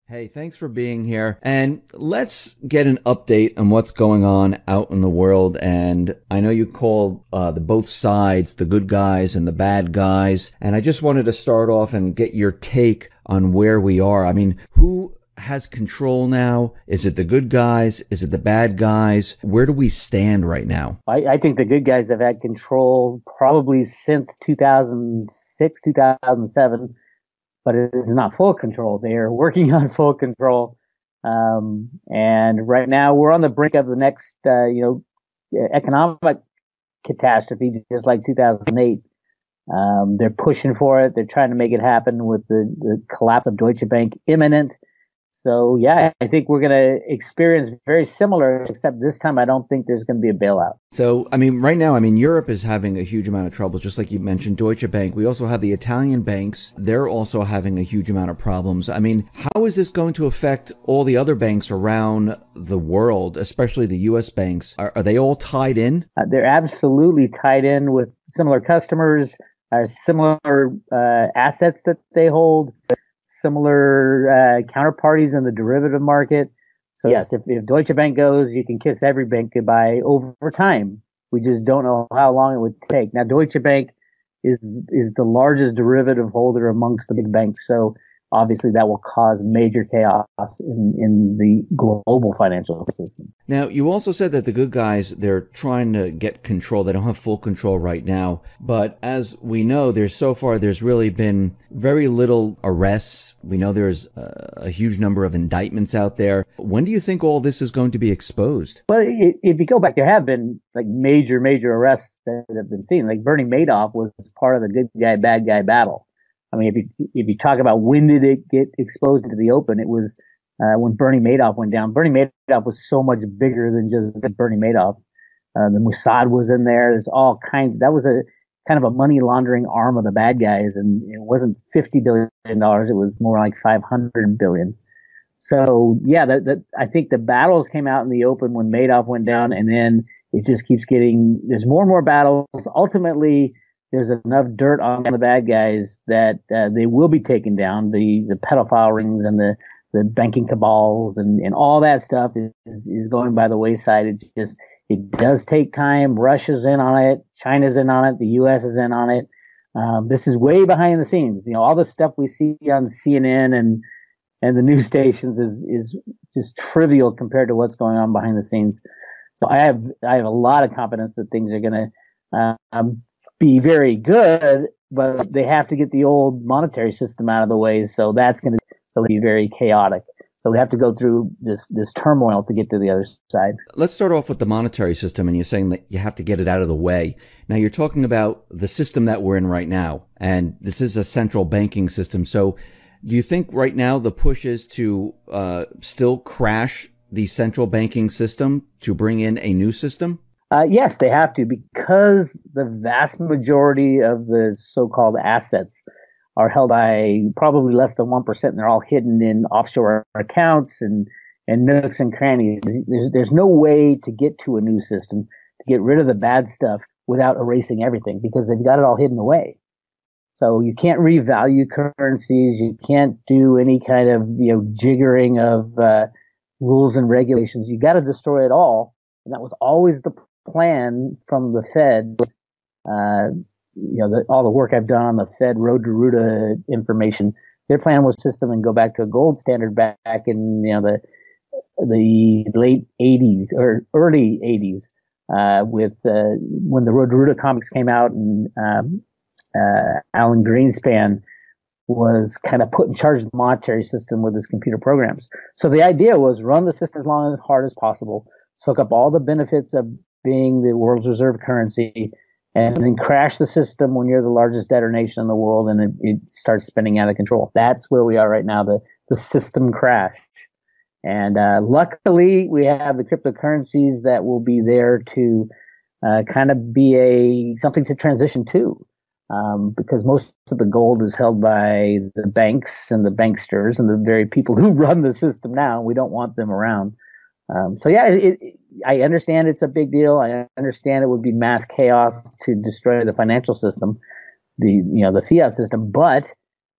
Hey, thanks for being here. And let's get an update on what's going on out in the world. And I know you called the both sides, the good guys and the bad guys. And I just wanted to start off and get your take on where we are. I mean, who has control now? Is it the good guys? Is it the bad guys? Where do we stand right now? I think the good guys have had control probably since 2006, 2007, but it is not full control. They are working on full control. And right now we're on the brink of the next, economic catastrophe, just like 2008. They're pushing for it. They're trying to make it happen with the collapse of Deutsche Bank imminent. So, yeah, I think we're going to experience very similar, except this time I don't think there's going to be a bailout. So, I mean, right now, Europe is having a huge amount of trouble, just like you mentioned, Deutsche Bank. We also have the Italian banks. They're also having a huge amount of problems. I mean, how is this going to affect all the other banks around the world, especially the U.S. banks? Are they all tied in? They're absolutely tied in with similar customers, similar assets that they hold, similar counterparties in the derivative market. So yes, if Deutsche Bank goes, you can kiss every bank goodbye over time. We just don't know how long it would take. Now, Deutsche Bank is the largest derivative holder amongst the big banks. So obviously that will cause major chaos in the global financial system. Now, you also said that the good guys, they're trying to get control. They don't have full control right now. But as we know, there's really been very little arrests. We know there's a huge number of indictments out there. When do you think all this is going to be exposed? Well, if you go back, there have been like major arrests that have been seen. Like Bernie Madoff was part of the good guy, bad guy battle. I mean, if you talk about when did it get exposed into the open, it was when Bernie Madoff went down. Bernie Madoff was so much bigger than just Bernie Madoff. The Mossad was in there. There's all kinds. That was a kind of a money laundering arm of the bad guys, and it wasn't $50 billion. It was more like $500 billion. So yeah, I think the battles came out in the open when Madoff went down, and then it just keeps getting. There's more and more battles. Ultimately, there's enough dirt on the bad guys that they will be taken down. The pedophile rings and the banking cabals and all that stuff is going by the wayside. It does take time. Russia's in on it. China's in on it. The U.S. is in on it. This is way behind the scenes. You know, all the stuff we see on CNN and the news stations is just trivial compared to what's going on behind the scenes. So I have a lot of confidence that things are going to be very good, but they have to get the old monetary system out of the way. So that's going to be very chaotic. So we have to go through this turmoil to get to the other side. Let's start off with the monetary system, and you're saying that you have to get it out of the way. Now, you're talking about the system that we're in right now, and this is a central banking system. So do you think right now the push is to still crash the central banking system to bring in a new system? Yes, they have to, because the vast majority of the so-called assets are held by probably less than 1%, and they're all hidden in offshore accounts and nooks and crannies. There's no way to get to a new system to get rid of the bad stuff without erasing everything, because they've got it all hidden away. So you can't revalue currencies. You can't do any kind of jiggering of rules and regulations. You got to destroy it all, and that was always the plan from the Fed. All the work I've done on the Fed Road to Ruta information, their plan was system and go back to a gold standard back in the late 80s or early 80s with when the Road to Ruta comics came out, and Alan Greenspan was kind of put in charge of the monetary system with his computer programs. So the idea was run the system as long and hard as possible, soak up all the benefits of being the world's reserve currency, and then crash the system when you're the largest debtor nation in the world and it starts spinning out of control. That's where we are right now, the system crash. And luckily, we have the cryptocurrencies that will be there to kind of be something to transition to, because most of the gold is held by the banks and the banksters and the very people who run the system now. We don't want them around. So yeah, I understand it's a big deal. I understand it would be mass chaos to destroy the financial system, the fiat system, but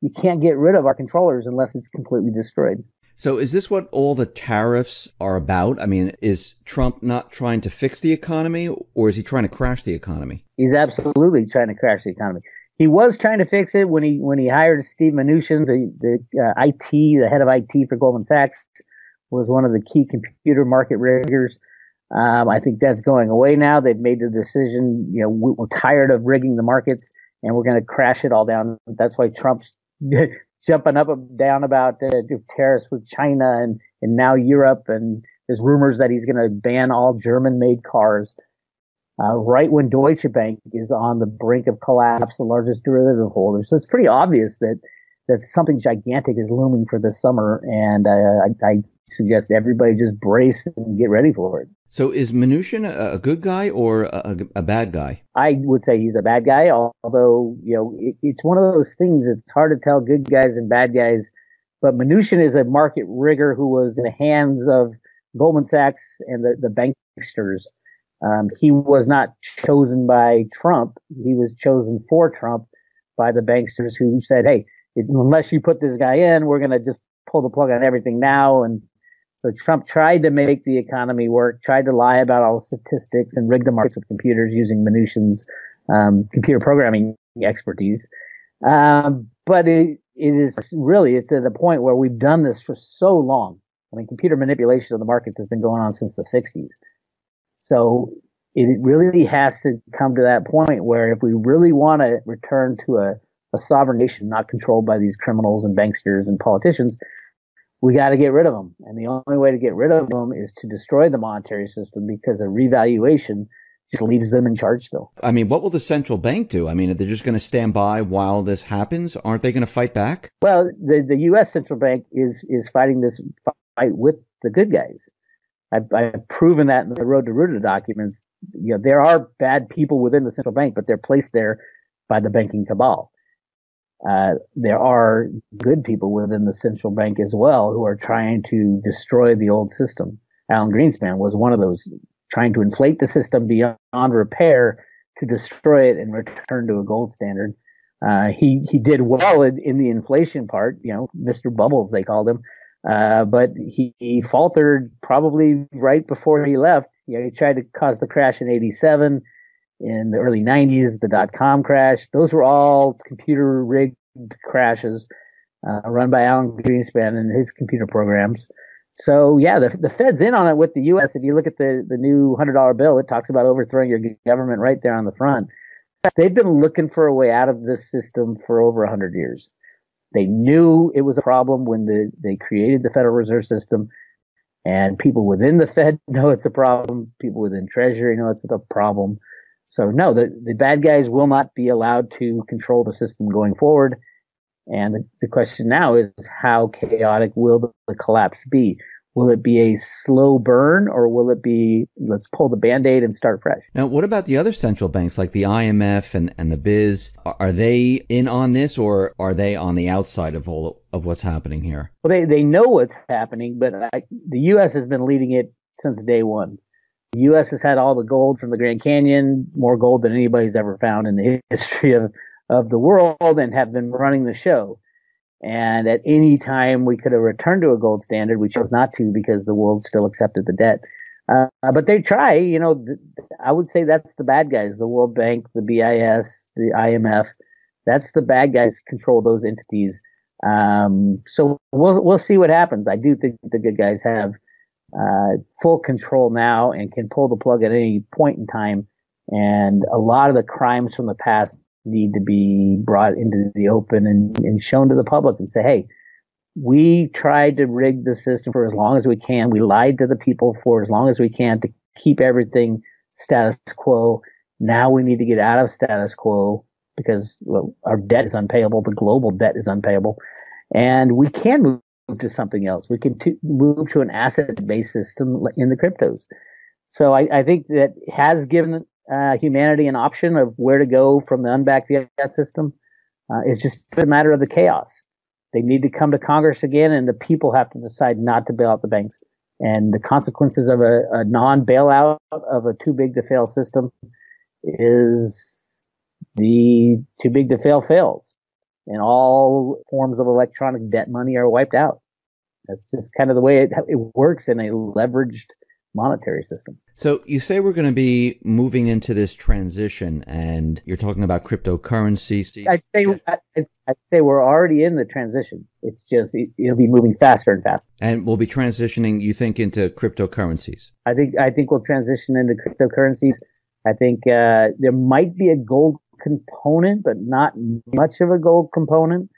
you can't get rid of our controllers unless it's completely destroyed. So is this what all the tariffs are about? I mean, is Trump not trying to fix the economy, or is he trying to crash the economy? He's absolutely trying to crash the economy. He was trying to fix it when he hired Steve Mnuchin, the head of IT for Goldman Sachs, was one of the key computer market riggers. I think that's going away now. They've made the decision. We're tired of rigging the markets, and we're going to crash it all down. That's why Trump's jumping up and down about tariffs with China and now Europe. And there's rumors that he's going to ban all German-made cars. Right when Deutsche Bank is on the brink of collapse, the largest derivative holder. So it's pretty obvious that something gigantic is looming for this summer. And I suggest everybody just brace and get ready for it. So is Mnuchin a good guy or a bad guy? I would say he's a bad guy, although, it's one of those things. It's hard to tell good guys and bad guys. But Mnuchin is a market rigger who was in the hands of Goldman Sachs and the banksters. He was not chosen by Trump. He was chosen for Trump by the banksters who said, hey, unless you put this guy in, we're going to just pull the plug on everything now. And so Trump tried to make the economy work, tried to lie about all the statistics and rig the markets with computers using Mnuchin's computer programming expertise. But it's at the point where we've done this for so long. I mean, computer manipulation of the markets has been going on since the 60s. So it really has to come to that point where if we really want to return to a sovereign nation not controlled by these criminals and banksters and politicians, we got to get rid of them. And the only way to get rid of them is to destroy the monetary system, because a revaluation just leaves them in charge still. I mean, what will the central bank do? I mean, they're just going to stand by while this happens? Aren't they going to fight back? Well, the U.S. central bank is fighting this fight with the good guys. I've proven that in the Road to Ruta documents. There are bad people within the central bank, but they're placed there by the banking cabal. There are good people within the central bank as well who are trying to destroy the old system. Alan Greenspan was one of those, trying to inflate the system beyond repair to destroy it and return to a gold standard. He did well in the inflation part, Mr. Bubbles, they called him. But he faltered probably right before he left. He tried to cause the crash in 87. In the early 90s, the dot-com crash. Those were all computer rigged crashes run by Alan Greenspan and his computer programs. So, yeah, the Fed's in on it with the U.S. If you look at the new $100 bill, it talks about overthrowing your government right there on the front. They've been looking for a way out of this system for over 100 years. They knew it was a problem when they created the Federal Reserve System. And people within the Fed know it's a problem. People within Treasury know it's a problem. So no, the bad guys will not be allowed to control the system going forward. And the question now is, how chaotic will the collapse be? Will it be a slow burn, or will it be, let's pull the Band-Aid and start fresh? Now, what about the other central banks like the IMF and the BIS? Are they in on this, or are they on the outside of all of what's happening here? Well, they know what's happening, but the U.S. has been leading it since day one. The U.S. has had all the gold from the Grand Canyon, more gold than anybody's ever found in the history of the world, and have been running the show. And at any time we could have returned to a gold standard. We chose not to because the world still accepted the debt. But they try, I would say that's the bad guys, the World Bank, the BIS, the IMF. That's the bad guys control those entities. So we'll see what happens. I do think the good guys have full control now and can pull the plug at any point in time. And a lot of the crimes from the past need to be brought into the open and shown to the public and say, hey, we tried to rig the system for as long as we can. We lied to the people for as long as we can to keep everything status quo. Now we need to get out of status quo because our debt is unpayable. The global debt is unpayable. And we can move to something else. We can move to an asset-based system in the cryptos. So I think that has given humanity an option of where to go from the unbacked fiat system. It's just a matter of the chaos. They need to come to Congress again, and the people have to decide not to bail out the banks. And the consequences of a non-bailout of a too-big-to-fail system is the too-big-to-fail fails. And all forms of electronic debt money are wiped out. That's just kind of the way it works in a leveraged monetary system. So you say we're going to be moving into this transition, and you're talking about cryptocurrencies. I'd say we're already in the transition. It's just it'll be moving faster and faster. And we'll be transitioning, you think, into cryptocurrencies? I think we'll transition into cryptocurrencies. I think there might be a gold component, but not much of a gold component.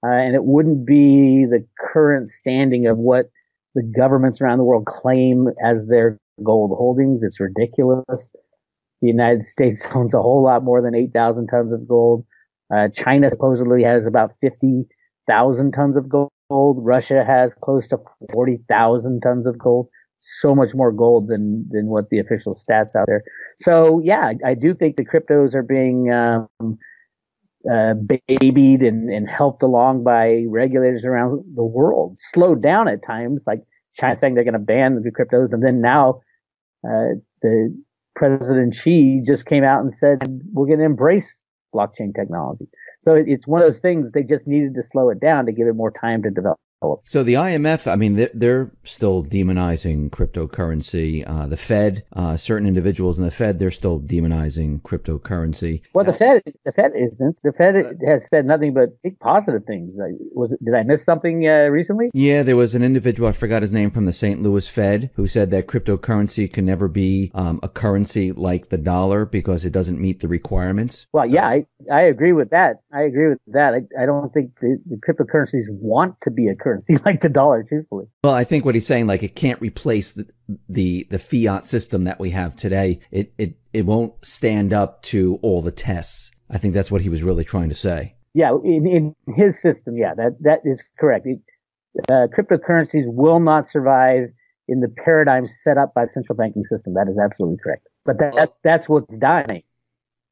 And it wouldn't be the current standing of what the governments around the world claim as their gold holdings. It's ridiculous. The United States owns a whole lot more than 8,000 tons of gold. China supposedly has about 50,000 tons of gold. Russia has close to 40,000 tons of gold. So much more gold than what the official stats out there. So yeah, I do think the cryptos are being babied and helped along by regulators around the world. Slowed down at times, like China saying they're going to ban the cryptos, and then now the President Xi just came out and said we're going to embrace blockchain technology. So it's one of those things, they just needed to slow it down to give it more time to develop. So the IMF, I mean, they're still demonizing cryptocurrency. The Fed, certain individuals in the Fed, they're still demonizing cryptocurrency. Well, the Fed isn't. The Fed has said nothing but big positive things. Did I miss something recently? Yeah, there was an individual, I forgot his name, from the St. Louis Fed, who said that cryptocurrency can never be a currency like the dollar because it doesn't meet the requirements. Well, so, yeah, I agree with that. I don't think the cryptocurrencies want to be a currency like the dollar, truthfully. Well, I think what he's saying, like, it can't replace the fiat system that we have today. It won't stand up to all the tests. I think that's what he was really trying to say. Yeah, in his system, yeah, that is correct. Cryptocurrencies will not survive in the paradigm set up by the central banking system. That is absolutely correct. But that's what's dying.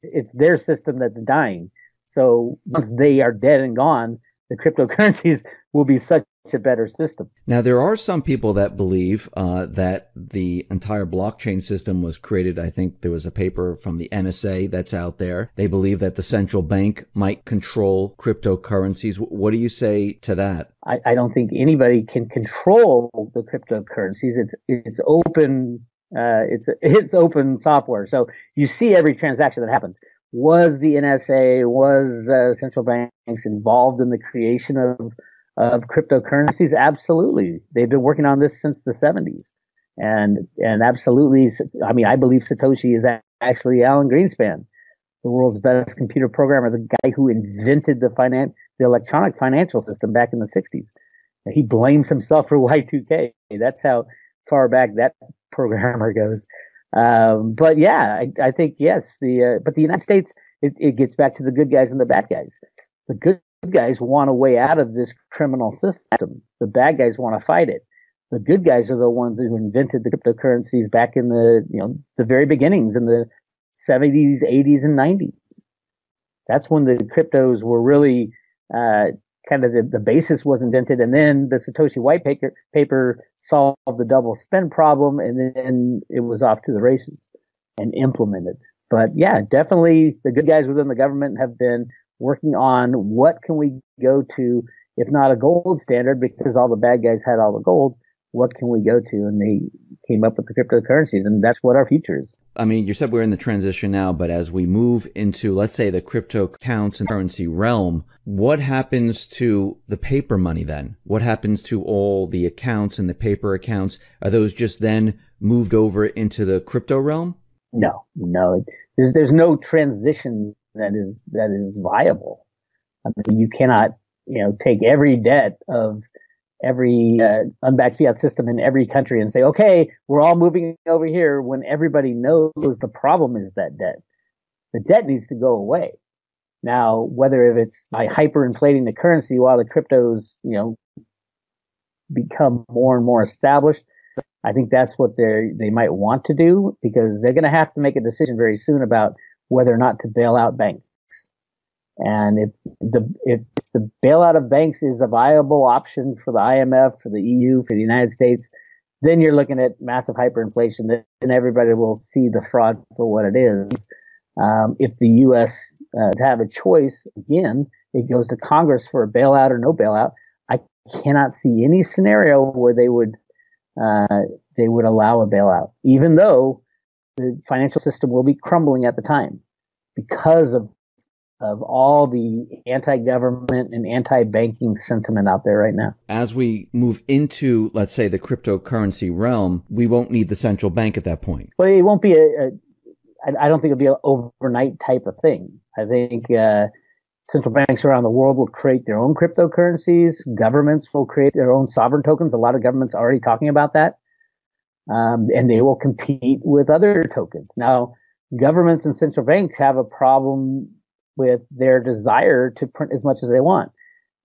It's their system that's dying. So once they are dead and gone, the cryptocurrencies will be such a better system. Now, there are some people that believe that the entire blockchain system was created. I think there was a paper from the NSA that's out there. They believe that the central bank might control cryptocurrencies. What do you say to that? I don't think anybody can control the cryptocurrencies. It's open. It's open software. So you see every transaction that happens. Was the NSA, was central banks involved in the creation of cryptocurrencies? Absolutely. They've been working on this since the 70s. And absolutely, I mean, I believe Satoshi is actually Alan Greenspan, the world's best computer programmer, the guy who invented the electronic financial system back in the 60s. He blames himself for Y2K. That's how far back that programmer goes. But yeah, I think yes. But the United States, it gets back to the good guys and the bad guys. The good guys want a way out of this criminal system. The bad guys want to fight it. The good guys are the ones who invented the cryptocurrencies back in the very beginnings in the 70s, 80s, and 90s. That's when the cryptos were really kind of the basis was invented, and then the Satoshi white paper solved the double spend problem, and then it was off to the races and implemented. But yeah, definitely the good guys within the government have been working on what can we go to, if not a gold standard, because all the bad guys had all the gold, what can we go to? And they came up with the cryptocurrencies, and that's what our future is. I mean, you said we're in the transition now, but as we move into, let's say, the crypto accounts and currency realm, what happens to the paper money then? What happens to all the accounts and the paper accounts? Are those just then moved over into the crypto realm? No. There's no transition that is viable. I mean, you cannot, take every debt of every unbacked fiat system in every country and say, okay, we're all moving over here, when everybody knows the problem is that debt. The debt needs to go away. Now, whether if it's by hyperinflating the currency while the cryptos, become more and more established, I think that's what they might want to do, because they're going to have to make a decision very soon about whether or not to bail out banks. And if the bailout of banks is a viable option for the IMF, for the EU, for the United States, then you're looking at massive hyperinflation, and everybody will see the fraud for what it is. If the U.S. Have a choice, again, it goes to Congress for a bailout or no bailout. I cannot see any scenario where they would allow a bailout, even though the financial system will be crumbling at the time because of all the anti-government and anti-banking sentiment out there right now. As we move into, let's say, the cryptocurrency realm, we won't need the central bank at that point. Well, it won't be I don't think it'll be an overnight type of thing. I think central banks around the world will create their own cryptocurrencies. Governments will create their own sovereign tokens. A lot of governments are already talking about that. And they will compete with other tokens. Now, governments and central banks have a problem with their desire to print as much as they want.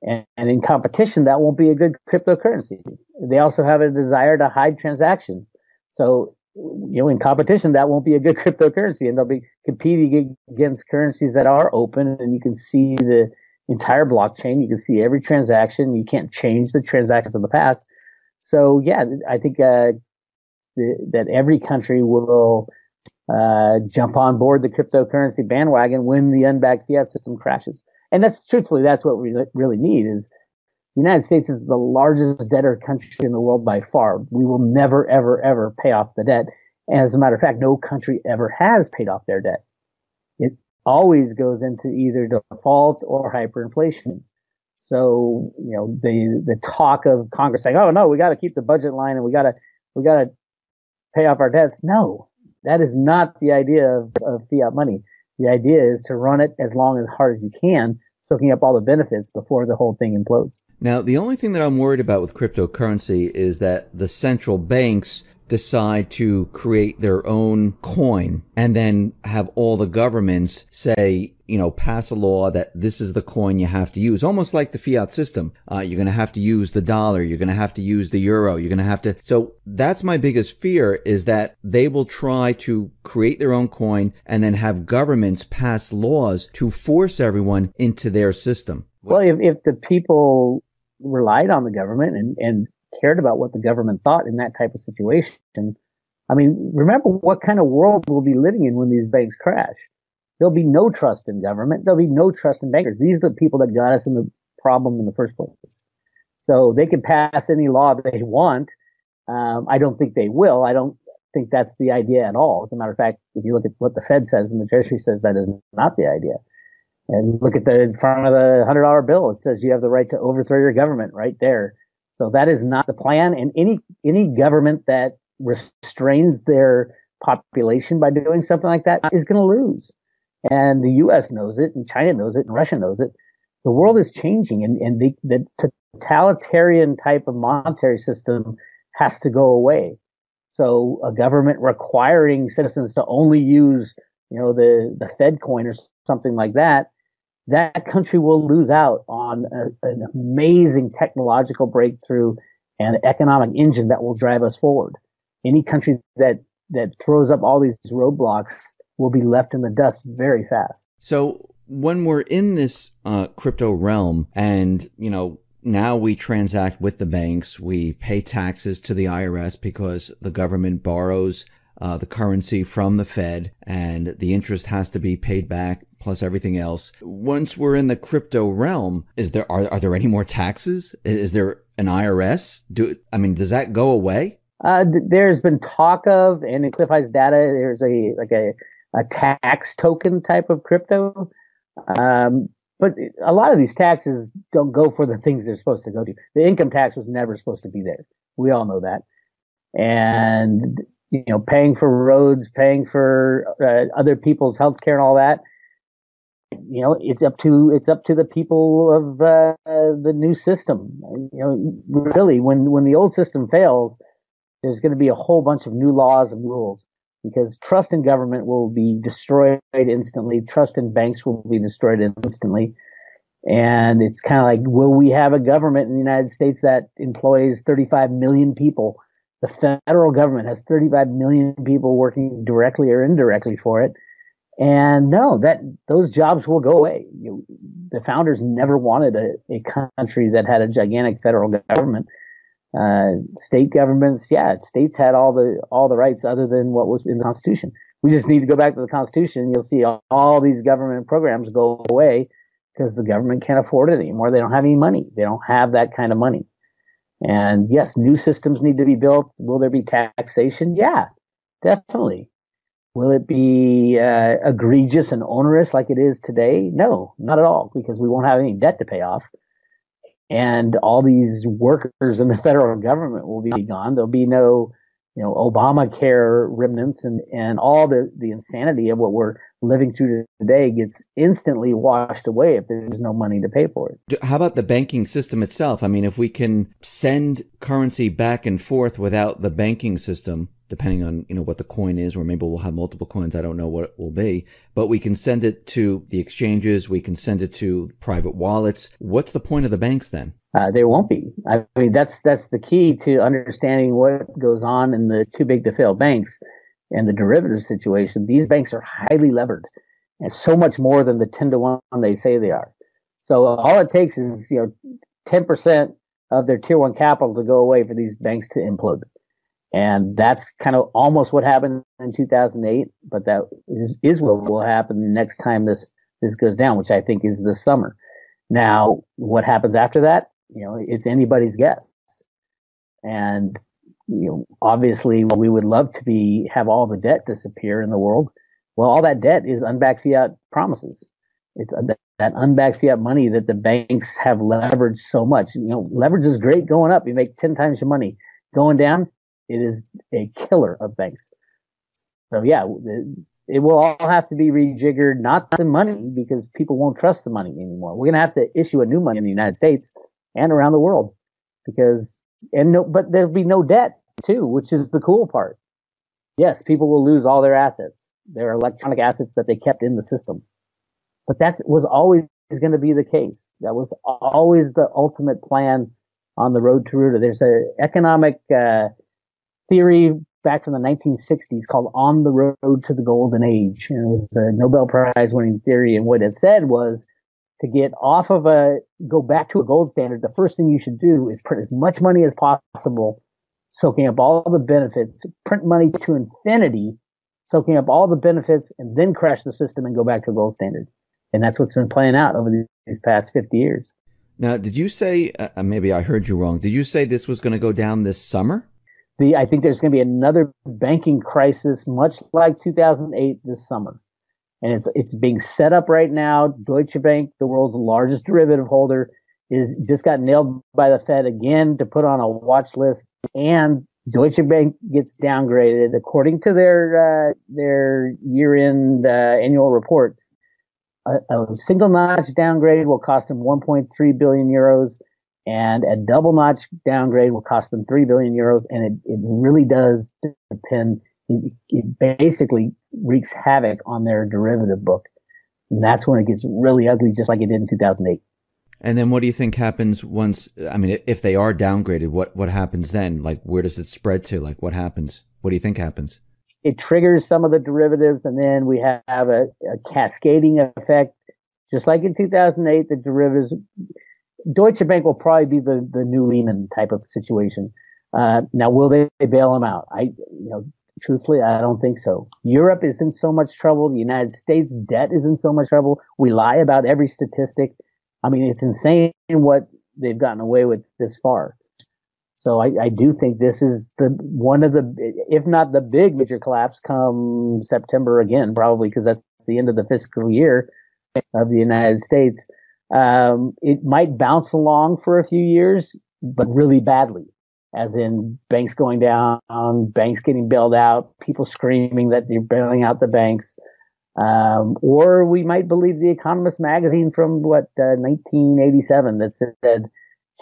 And in competition, that won't be a good cryptocurrency. They also have a desire to hide transactions. So, in competition, that won't be a good cryptocurrency, and they'll be competing against currencies that are open, and you can see the entire blockchain. You can see every transaction. You can't change the transactions of the past. So, yeah, I think that every country will jump on board the cryptocurrency bandwagon when the unbacked fiat system crashes. And that's what we really need. Is the United States is the largest debtor country in the world by far. We will never, ever, ever pay off the debt. And as a matter of fact, no country ever has paid off their debt. It always goes into either default or hyperinflation. So, the talk of Congress saying, "Oh no, we got to keep the budget line and we got to pay off our debts." No, that is not the idea of fiat money. The idea is to run it as hard as you can, soaking up all the benefits before the whole thing implodes. Now, the only thing that I'm worried about with cryptocurrency is that the central banks decide to create their own coin and then have all the governments say, pass a law that this is the coin you have to use. Almost like the fiat system. You're going to have to use the dollar. You're going to have to use the euro. You're going to have to. So that's my biggest fear, is that they will try to create their own coin and then have governments pass laws to force everyone into their system. Well, if the people relied on the government and cared about what the government thought in that type of situation, I mean, remember what kind of world we'll be living in when these banks crash. There'll be no trust in government. There'll be no trust in bankers. These are the people that got us in the problem in the first place. So they can pass any law they want. I don't think they will. I don't think that's the idea at all. As a matter of fact, if you look at what the Fed says and the Treasury says, that is not the idea. And look at the front of the $100 bill. It says you have the right to overthrow your government right there. So that is not the plan. And any government that restrains their population by doing something like that is going to lose. And the U.S. knows it, and China knows it, and Russia knows it. The world is changing, and the totalitarian type of monetary system has to go away. So a government requiring citizens to only use, the Fed coin or something like that, that country will lose out on an amazing technological breakthrough and economic engine that will drive us forward. Any country that throws up all these roadblocks will be left in the dust very fast. So when we're in this crypto realm and, now we transact with the banks, we pay taxes to the IRS because the government borrows the currency from the Fed, and the interest has to be paid back plus everything else. Once we're in the crypto realm, are there any more taxes? Is there an IRS? Does that go away? There's been talk of, and in Cliff High's data, there's a tax token type of crypto. But a lot of these taxes don't go for the things they're supposed to go to. The income tax was never supposed to be there. We all know that. And paying for roads, paying for other people's health care and all that, it's up to the people of the new system. Really, when the old system fails, there's going to be a whole bunch of new laws and rules, because trust in government will be destroyed instantly. Trust in banks will be destroyed instantly. And it's kind of like, will we have a government in the United States that employs 35 million people? The federal government has 35 million people working directly or indirectly for it. And no, those jobs will go away. The founders never wanted a country that had a gigantic federal government. State governments, states had all the rights other than what was in the Constitution. We just need to go back to the Constitution. You'll see all these government programs go away because the government can't afford it anymore. They don't have any money. They don't have that kind of money. And yes, new systems need to be built. Will there be taxation? Yeah, definitely. Will it be egregious and onerous like it is today? No, not at all, because we won't have any debt to pay off. And all these workers in the federal government will be gone. There'll be no, Obamacare remnants, and all the insanity of what we're living through today gets instantly washed away if there's no money to pay for it. How about the banking system itself? I mean, if we can send currency back and forth without the banking system, depending on, what the coin is, or maybe we'll have multiple coins. I don't know what it will be, but we can send it to the exchanges. We can send it to private wallets. What's the point of the banks then? There won't be. I mean, that's the key to understanding what goes on in the too big to fail banks and the derivative situation. These banks are highly levered, and so much more than the 10-to-1 they say they are. So all it takes is 10% of their tier 1 capital to go away for these banks to implode. And that's kind of almost what happened in 2008, but that is what will happen the next time this goes down, which I think is this summer. Now, what happens after that? It's anybody's guess. And obviously, we would love to have all the debt disappear in the world. Well, all that debt is unbacked fiat promises. It's that unbacked fiat money that the banks have leveraged so much. Leverage is great going up. You make 10 times your money. Going down, it is a killer of banks. So yeah, it will all have to be rejiggered, not the money, because people won't trust the money anymore. We're going to have to issue a new money in the United States and around the world but there'll be no debt too, which is the cool part. Yes, people will lose all their assets, their electronic assets that they kept in the system. But that was always going to be the case. That was always the ultimate plan on the road to Ruta. There's an economic theory back from the 1960s called On the Road to the Golden Age. And it was a Nobel Prize winning theory. And what it said was to go back to a gold standard, the first thing you should do is print as much money as possible, soaking up all the benefits, print money to infinity, soaking up all the benefits, and then crash the system and go back to a gold standard. And that's what's been playing out over these past 50 years. Now, did you say, maybe I heard you wrong, did you say this was going to go down this summer? I think there's going to be another banking crisis, much like 2008 this summer. And it's being set up right now. Deutsche Bank, the world's largest derivative holder, just got nailed by the Fed again to put on a watch list. And Deutsche Bank gets downgraded according to their year-end annual report. A single notch downgrade will cost them 1.3 billion euros, and a double notch downgrade will cost them 3 billion euros. And it really does depend. It basically wreaks havoc on their derivative book. And that's when it gets really ugly, just like it did in 2008. And then what do you think happens if they are downgraded, what happens then? Like, where does it spread to? Like, what happens? What do you think happens? It triggers some of the derivatives, and then we have a cascading effect. Just like in 2008, the derivatives, Deutsche Bank will probably be the new Lehman type of situation. Now, will they bail them out? Truthfully, I don't think so. Europe is in so much trouble. The United States debt is in so much trouble. We lie about every statistic. I mean, it's insane what they've gotten away with this far. So I do think this is one of the, if not the big major collapse come September again, probably because that's the end of the fiscal year of the United States. It might bounce along for a few years, but really badly. As in banks going down, banks getting bailed out, people screaming that they're bailing out the banks. Or we might believe the Economist magazine from 1987 that said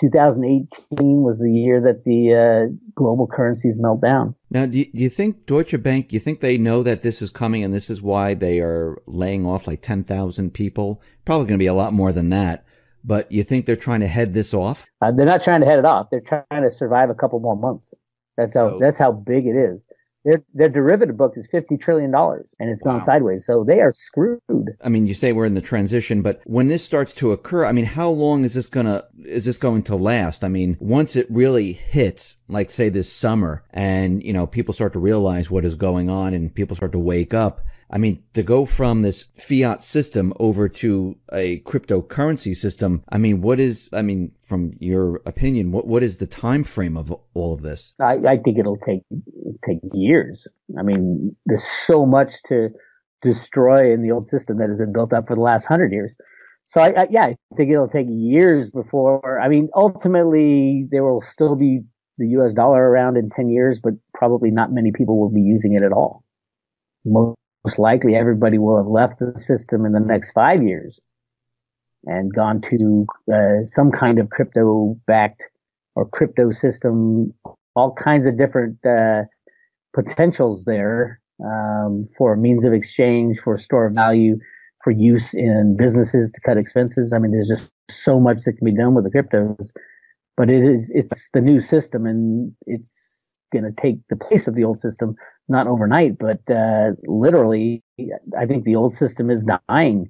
2018 was the year that the global currencies melt down. Now, do you think Deutsche Bank, you think they know that this is coming and this is why they are laying off like 10,000 people? Probably going to be a lot more than that. But you think they're trying to head this off? They're not trying to head it off. They're trying to survive a couple more months. That's how big it is. Their derivative book is $50 trillion, and it's gone sideways. So they are screwed. I mean, you say we're in the transition, but when this starts to occur, I mean, how long is this going to last? I mean, once it really hits, like say this summer, and people start to realize what is going on, and people start to wake up. I mean, to go from this fiat system over to a cryptocurrency system, I mean, from your opinion, what is the time frame of all of this? I think it'll take years. I mean, there's so much to destroy in the old system that has been built up for the last 100 years. So I think it'll take years before. I mean, ultimately there will still be the U.S. dollar around in 10 years, but probably not many people will be using it at all. Most likely, everybody will have left the system in the next 5 years and gone to some kind of crypto-backed or crypto system. All kinds of different potentials there for means of exchange, for store of value, for use in businesses to cut expenses. I mean, there's just so much that can be done with the cryptos, but it's the new system, and it's going to take the place of the old system, not overnight, but literally. I think the old system is dying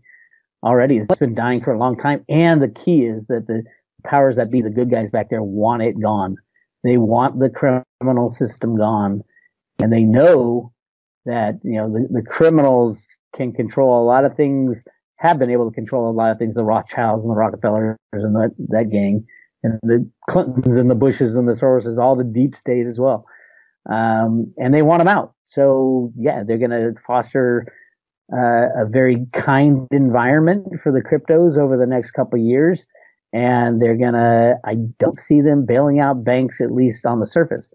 already. It's been dying for a long time, and the key is that the powers that be, the good guys back there, want it gone. They want the criminal system gone, and they know that the criminals can control a lot of things, have been able to control a lot of things, the Rothschilds and the Rockefellers and that gang, and the Clintons and the Bushes and the Soroses, all the deep state as well. And they want them out. So yeah, they're going to foster a very kind environment for the cryptos over the next couple of years. And I don't see them bailing out banks, at least on the surface.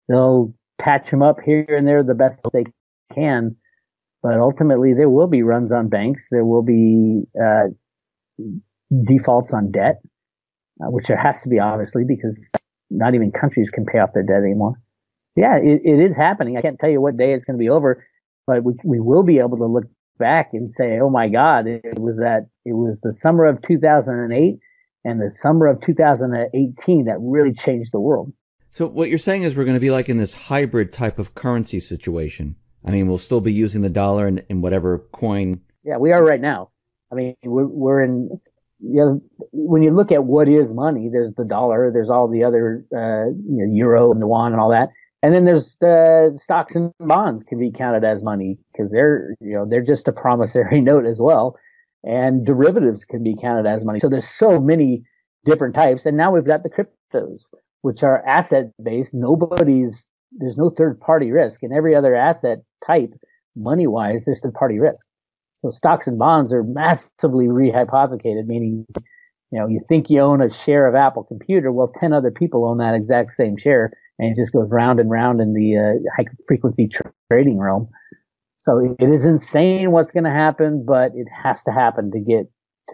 They'll patch them up here and there the best they can. But ultimately, there will be runs on banks. There will be defaults on debt, which there has to be, obviously, because not even countries can pay off their debt anymore. Yeah, it is happening. I can't tell you what day it's going to be over, but we will be able to look back and say, oh my God, it was the summer of 2008 and the summer of 2018 that really changed the world. So what you're saying is we're going to be like in this hybrid type of currency situation. I mean, we'll still be using the dollar in whatever coin. Yeah, we are right now. I mean, we're in, when you look at what is money, there's the dollar, there's all the other, euro and the yuan and all that. And then there's stocks and bonds can be counted as money because they're just a promissory note as well. And derivatives can be counted as money. So there's so many different types. And now we've got the cryptos, which are asset based. There's no third party risk. In every other asset type, money wise, there's third party risk. So stocks and bonds are massively rehypothecated, meaning, you think you own a share of Apple Computer. Well, 10 other people own that exact same share, and it just goes round and round in the high frequency trading realm. So it is insane what's going to happen, but it has to happen to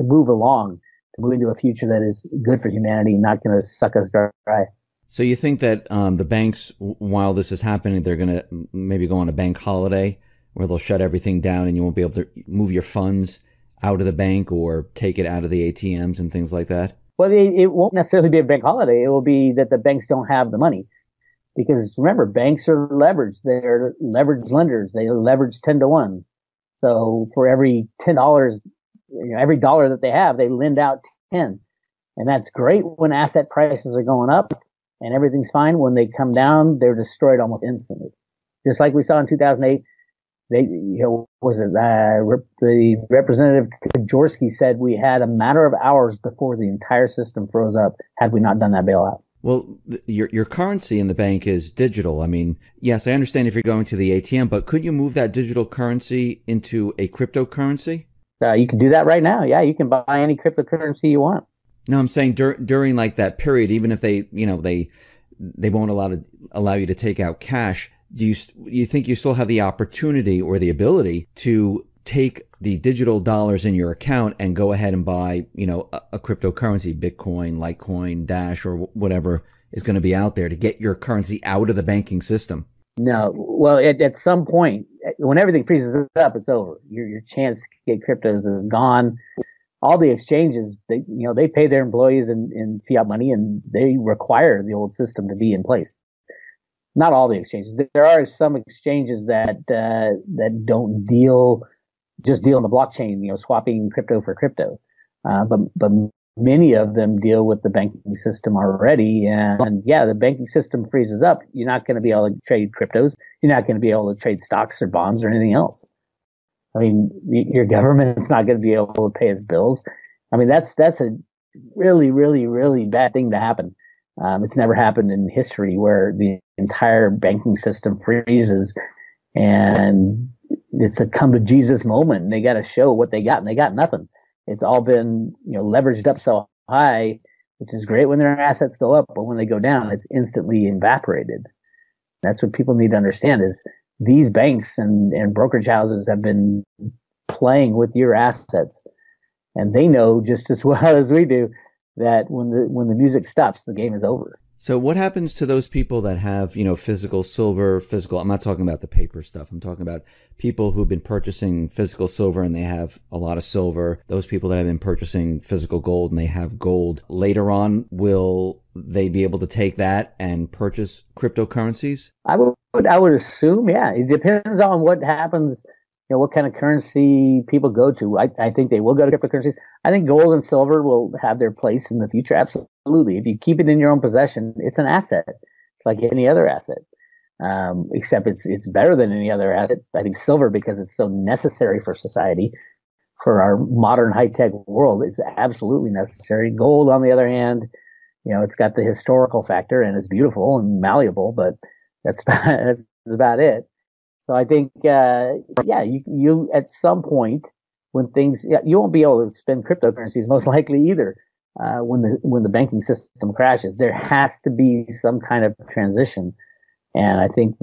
move along, to move into a future that is good for humanity, not going to suck us dry. So you think that the banks, while this is happening, they're going to maybe go on a bank holiday where they'll shut everything down and you won't be able to move your funds out of the bank or take it out of the ATMs and things like that? Well, it won't necessarily be a bank holiday. It will be that the banks don't have the money. Because remember, banks are leveraged. They're leveraged lenders. They leverage 10 to 1. So for every $10, every dollar that they have, they lend out 10. And that's great when asset prices are going up and everything's fine. When they come down, they're destroyed almost instantly. Just like we saw in 2008. The Representative Jaworski said we had a matter of hours before the entire system froze up had we not done that bailout. Well, your currency in the bank is digital. I mean, yes, I understand if you're going to the ATM, but could you move that digital currency into a cryptocurrency? You can do that right now. Yeah, you can buy any cryptocurrency you want. No, I'm saying during like that period, even if they won't allow you to take out cash. Do you think you still have the opportunity or the ability to take the digital dollars in your account and go ahead and buy, a cryptocurrency, Bitcoin, Litecoin, Dash, or whatever is going to be out there to get your currency out of the banking system? No. Well, at some point, when everything freezes up, it's over. Your chance to get cryptos is gone. All the exchanges, they pay their employees in fiat money, and they require the old system to be in place. Not all the exchanges. There are some exchanges that don't just deal in the blockchain, swapping crypto for crypto. But many of them deal with the banking system already. And yeah, the banking system freezes up. You're not going to be able to trade cryptos. You're not going to be able to trade stocks or bonds or anything else. I mean, your government's not going to be able to pay its bills. I mean, that's a really, really, really bad thing to happen. It's never happened in history where the entire banking system freezes and it's a come to Jesus moment. And they got to show what they got, and they got nothing. It's all been, leveraged up so high, which is great when their assets go up, but when they go down, it's instantly evaporated. That's what people need to understand is these banks and brokerage houses have been playing with your assets, and they know just as well as we do that when the music stops, the game is over. So what happens to those people that have, physical silver, I'm not talking about the paper stuff. I'm talking about people who've been purchasing physical silver and they have a lot of silver. Those people that have been purchasing physical gold and they have gold. Later on, will they be able to take that and purchase cryptocurrencies? I would assume, yeah. It depends on what happens, what kind of currency people go to. I think they will go to cryptocurrencies. I think gold and silver will have their place in the future. Absolutely. If you keep it in your own possession, it's an asset like any other asset. Except it's better than any other asset. I think silver, because it's so necessary for society, for our modern high-tech world, it's absolutely necessary. Gold, on the other hand, it's got the historical factor and it's beautiful and malleable, but that's about it. So I think, yeah, you at some point when things, yeah, you won't be able to spend cryptocurrencies most likely either. When the banking system crashes, there has to be some kind of transition, and I think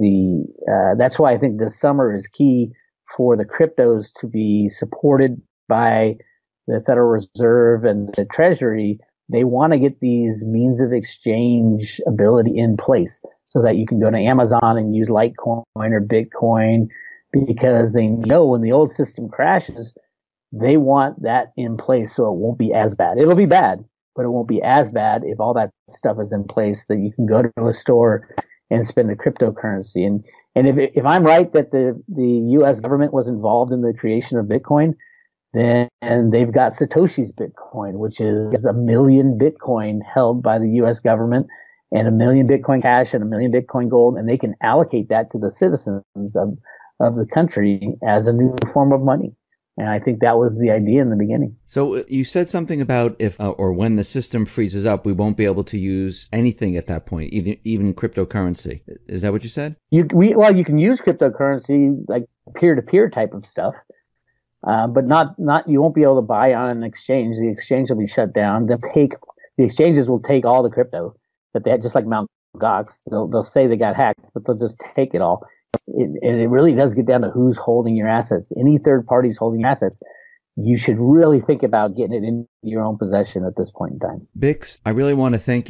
that's why I think this summer is key for the cryptos to be supported by the Federal Reserve and the Treasury. They want to get these means of exchange ability in place so that you can go to Amazon and use Litecoin or Bitcoin, because they know when the old system crashes, they want that in place so it won't be as bad. It'll be bad, but it won't be as bad if all that stuff is in place that you can go to a store and spend a cryptocurrency. And if I'm right that the U.S. government was involved in the creation of Bitcoin, then they've got Satoshi's Bitcoin, which is 1 million Bitcoin held by the U.S. government, and 1 million Bitcoin cash and 1 million Bitcoin gold, and they can allocate that to the citizens of the country as a new form of money. And I think that was the idea in the beginning. So you said something about if or when the system freezes up, we won't be able to use anything at that point, even cryptocurrency. Is that what you said? You can use cryptocurrency like peer-to-peer type of stuff, but not you won't be able to buy on an exchange. The exchange will be shut down. The exchanges will take all the crypto that they had, just like Mt. Gox. They'll say they got hacked, but they'll just take it all. And it really does get down to who's holding your assets. Any third parties holding your assets, you should really think about getting it in your own possession at this point in time. Bix, I really want to thank you